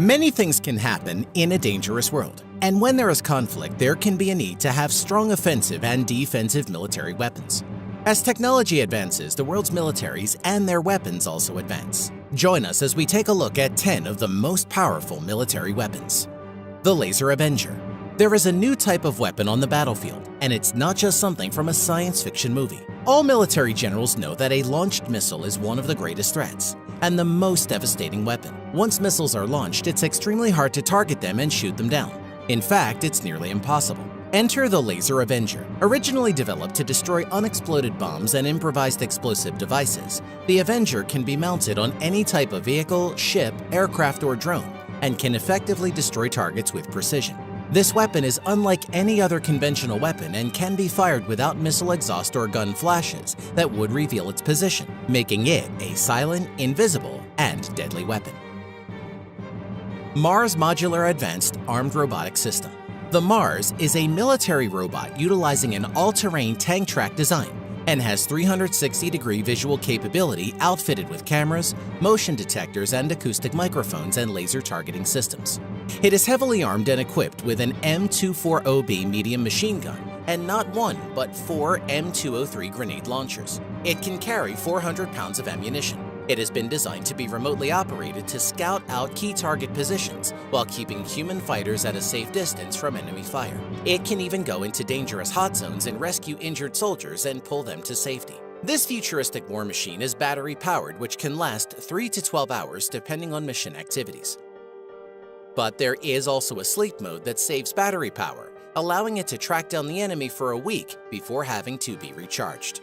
Many things can happen in a dangerous world, and when there is conflict, there can be a need to have strong offensive and defensive military weapons. As technology advances, the world's militaries and their weapons also advance. Join us as we take a look at 10 of the most powerful military weapons. The Laser Avenger. There is a new type of weapon on the battlefield, and it's not just something from a science fiction movie. All military generals know that a launched missile is one of the greatest threats and the most devastating weapon. Once missiles are launched, it's extremely hard to target them and shoot them down. In fact, it's nearly impossible. Enter the Laser Avenger. Originally developed to destroy unexploded bombs and improvised explosive devices, the Avenger can be mounted on any type of vehicle, ship, aircraft, or drone, and can effectively destroy targets with precision. This weapon is unlike any other conventional weapon and can be fired without missile exhaust or gun flashes that would reveal its position, making it a silent, invisible, and deadly weapon. Mars Modular Advanced Armed Robotic System. The Mars is a military robot utilizing an all-terrain tank track design and has 360-degree visual capability outfitted with cameras, motion detectors, and acoustic microphones and laser targeting systems. It is heavily armed and equipped with an M240B medium machine gun and not one, but 4 M203 grenade launchers. It can carry 400 pounds of ammunition. It has been designed to be remotely operated to scout out key target positions while keeping human fighters at a safe distance from enemy fire. It can even go into dangerous hot zones and rescue injured soldiers and pull them to safety. This futuristic war machine is battery-powered, which can last 3 to 12 hours depending on mission activities. But there is also a sleep mode that saves battery power, allowing it to track down the enemy for a week before having to be recharged.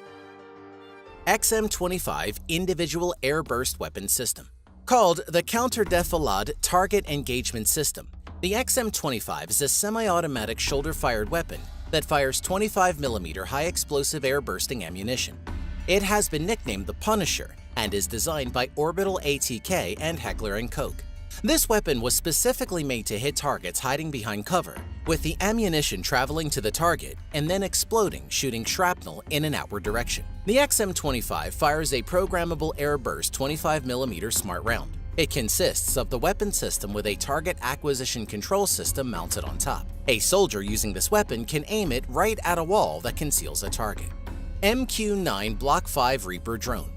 XM-25 Individual Air Burst Weapon System. Called the Counter-Defilade Target Engagement System, the XM-25 is a semi-automatic shoulder-fired weapon that fires 25mm high-explosive air-bursting ammunition. It has been nicknamed the Punisher and is designed by Orbital ATK and Heckler & Koch. This weapon was specifically made to hit targets hiding behind cover, with the ammunition traveling to the target and then exploding, shooting shrapnel in an outward direction. The XM-25 fires a programmable air burst 25mm smart round. It consists of the weapon system with a target acquisition control system mounted on top. A soldier using this weapon can aim it right at a wall that conceals a target. MQ-9 Block 5 Reaper Drone.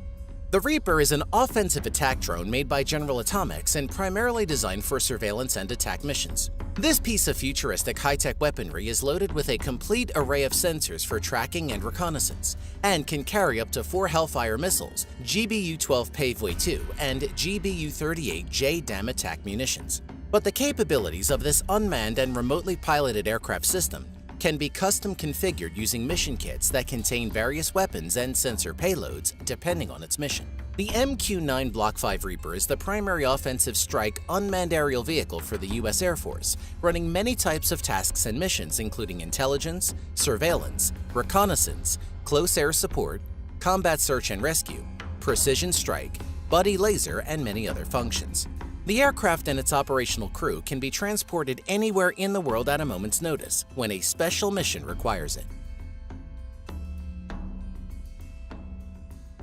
The Reaper is an offensive attack drone made by General Atomics and primarily designed for surveillance and attack missions. This piece of futuristic high-tech weaponry is loaded with a complete array of sensors for tracking and reconnaissance, and can carry up to 4 Hellfire missiles, GBU-12 Paveway 2, and GBU-38 JDAM attack munitions. But the capabilities of this unmanned and remotely piloted aircraft system can be custom configured using mission kits that contain various weapons and sensor payloads depending on its mission. The MQ-9 Block 5 Reaper is the primary offensive strike unmanned aerial vehicle for the U.S. Air Force, running many types of tasks and missions including intelligence, surveillance, reconnaissance, close air support, combat search and rescue, precision strike, buddy laser, and many other functions. The aircraft and its operational crew can be transported anywhere in the world at a moment's notice when a special mission requires it.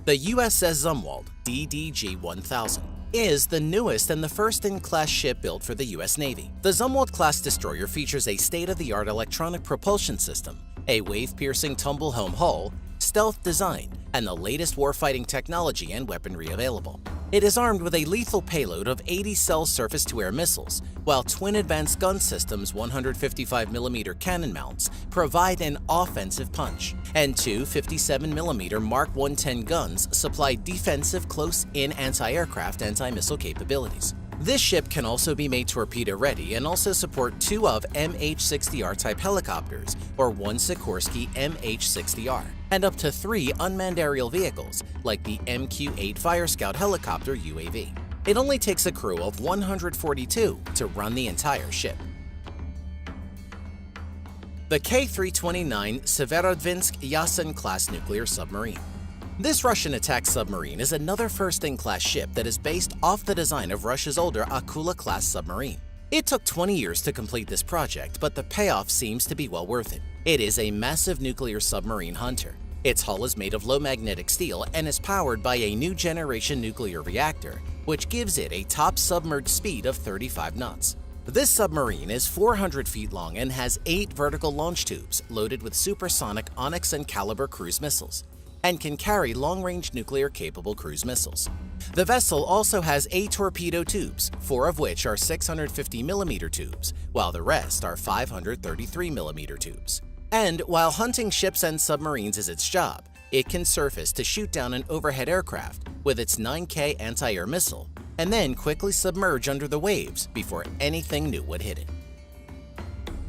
The USS Zumwalt DDG-1000 is the newest and the first-in-class ship built for the U.S. Navy. The Zumwalt-class destroyer features a state-of-the-art electronic propulsion system, a wave-piercing tumble-home hull, stealth design, and the latest warfighting technology and weaponry available. It is armed with a lethal payload of 80 cell surface-to-air missiles, while twin advanced gun systems 155mm cannon mounts provide an offensive punch, and two 57mm Mark 110 guns supply defensive close-in anti-aircraft anti-missile capabilities. This ship can also be made torpedo-ready and also support 2 of MH-60R type helicopters or 1 Sikorsky MH-60R, and up to 3 unmanned aerial vehicles like the MQ-8 Fire Scout helicopter UAV. It only takes a crew of 142 to run the entire ship. The K-329 Severodvinsk Yasen-class nuclear submarine. This Russian attack submarine is another first-in-class ship that is based off the design of Russia's older Akula-class submarine. It took 20 years to complete this project, but the payoff seems to be well worth it. It is a massive nuclear submarine hunter. Its hull is made of low magnetic steel and is powered by a new generation nuclear reactor which gives it a top submerged speed of 35 knots. This submarine is 400 feet long and has 8 vertical launch tubes loaded with supersonic Onyx and Caliber cruise missiles, and can carry long-range nuclear-capable cruise missiles. The vessel also has 8 torpedo tubes, 4 of which are 650mm tubes, while the rest are 533mm tubes. And while hunting ships and submarines is its job, it can surface to shoot down an overhead aircraft with its 9K anti-air missile, and then quickly submerge under the waves before anything new would hit it.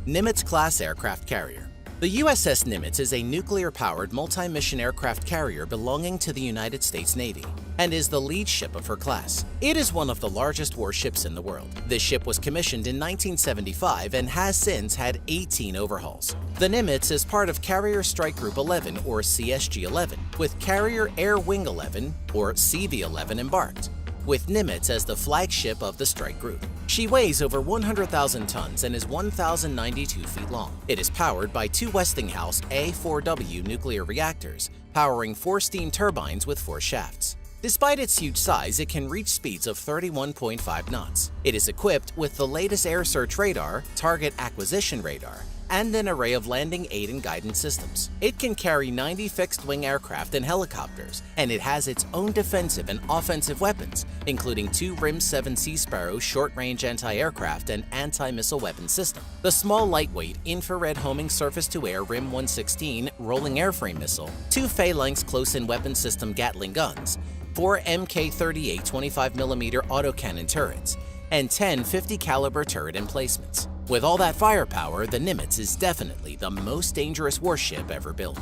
Nimitz-class aircraft carrier. The USS Nimitz is a nuclear-powered multi-mission aircraft carrier belonging to the United States Navy and is the lead ship of her class. It is one of the largest warships in the world. This ship was commissioned in 1975 and has since had 18 overhauls. The Nimitz is part of Carrier Strike Group 11 or CSG-11, with Carrier Air Wing 11 or CV-11 embarked, with Nimitz as the flagship of the strike group. She weighs over 100,000 tons and is 1,092 feet long. It is powered by 2 Westinghouse A4W nuclear reactors, powering 4 steam turbines with 4 shafts. Despite its huge size, it can reach speeds of 31.5 knots. It is equipped with the latest air search radar, target acquisition radar, and an array of landing aid and guidance systems. It can carry 90 fixed-wing aircraft and helicopters, and it has its own defensive and offensive weapons, including 2 RIM-7 Sea Sparrow short-range anti-aircraft and anti-missile weapon system, the small lightweight infrared homing surface-to-air RIM-116 rolling airframe missile, 2 Phalanx close-in weapon system Gatling guns, 4 Mk38 25mm autocannon turrets, and 10 50 caliber turret emplacements. With all that firepower, the Nimitz is definitely the most dangerous warship ever built.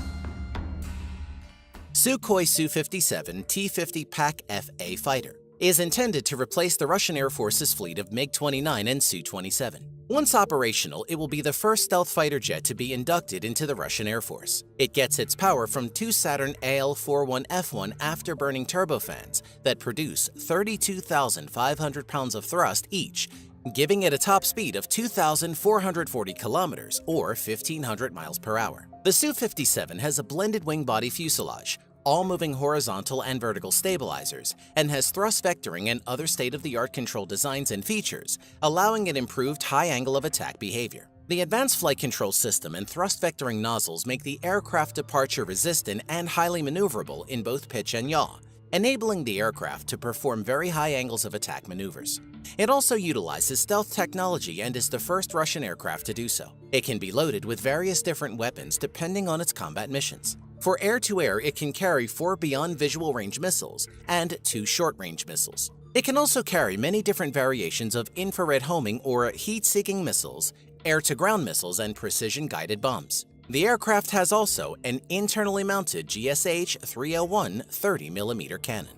Sukhoi Su-57 T-50 PAK-FA fighter is intended to replace the Russian Air Force's fleet of MiG-29 and Su-27. Once operational, it will be the first stealth fighter jet to be inducted into the Russian Air Force. It gets its power from 2 Saturn AL-41F1 afterburning turbofans that produce 32,500 pounds of thrust each, giving it a top speed of 2,440 kilometers or 1,500 miles per hour. The Su-57 has a blended wing-body fuselage, all moving horizontal and vertical stabilizers, and has thrust vectoring and other state-of-the-art control designs and features, allowing it improved high angle of attack behavior. The advanced flight control system and thrust vectoring nozzles make the aircraft departure resistant and highly maneuverable in both pitch and yaw, enabling the aircraft to perform very high angles of attack maneuvers. It also utilizes stealth technology and is the first Russian aircraft to do so. It can be loaded with various different weapons depending on its combat missions. For air-to-air, it can carry 4 beyond visual range missiles and 2 short-range missiles. It can also carry many different variations of infrared homing or heat-seeking missiles, air-to-ground missiles, and precision-guided bombs. The aircraft has also an internally mounted GSH-301 30mm cannon.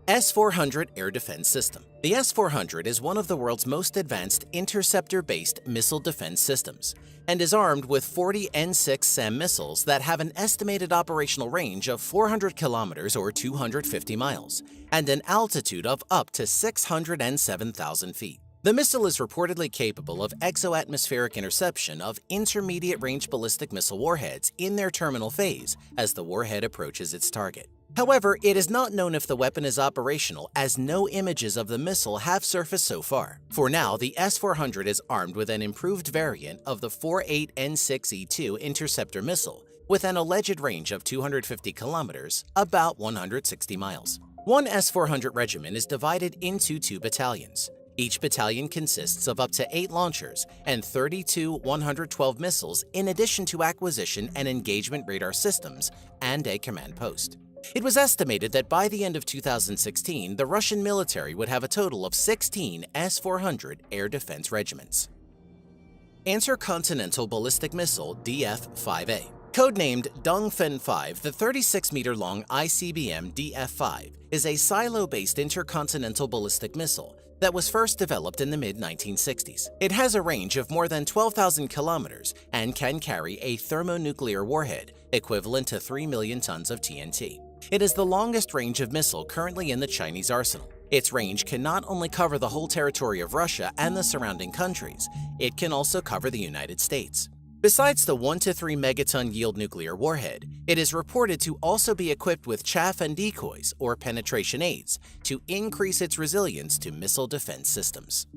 S-400 Air Defense System. The S-400 is one of the world's most advanced interceptor-based missile defense systems and is armed with 40 N-6 SAM missiles that have an estimated operational range of 400 kilometers or 250 miles and an altitude of up to 607,000 feet. The missile is reportedly capable of exoatmospheric interception of intermediate-range ballistic missile warheads in their terminal phase as the warhead approaches its target. However, it is not known if the weapon is operational, as no images of the missile have surfaced so far. For now, the S-400 is armed with an improved variant of the 48 N-6E2 interceptor missile, with an alleged range of 250 kilometers, about 160 miles. One S-400 regiment is divided into 2 battalions. Each battalion consists of up to 8 launchers and 32 112 missiles, in addition to acquisition and engagement radar systems and a command post. It was estimated that by the end of 2016, the Russian military would have a total of 16 S-400 air defense regiments. Intercontinental Ballistic Missile DF-5A. Codenamed Dongfeng 5, the 36-meter-long ICBM DF-5 is a silo-based intercontinental ballistic missile that was first developed in the mid-1960s. It has a range of more than 12,000 kilometers and can carry a thermonuclear warhead equivalent to 3 million tons of TNT. It is the longest range of missile currently in the Chinese arsenal. Its range can not only cover the whole territory of Russia and the surrounding countries, it can also cover the United States. Besides the 1 to 3 megaton yield nuclear warhead, it is reported to also be equipped with chaff and decoys or penetration aids to increase its resilience to missile defense systems.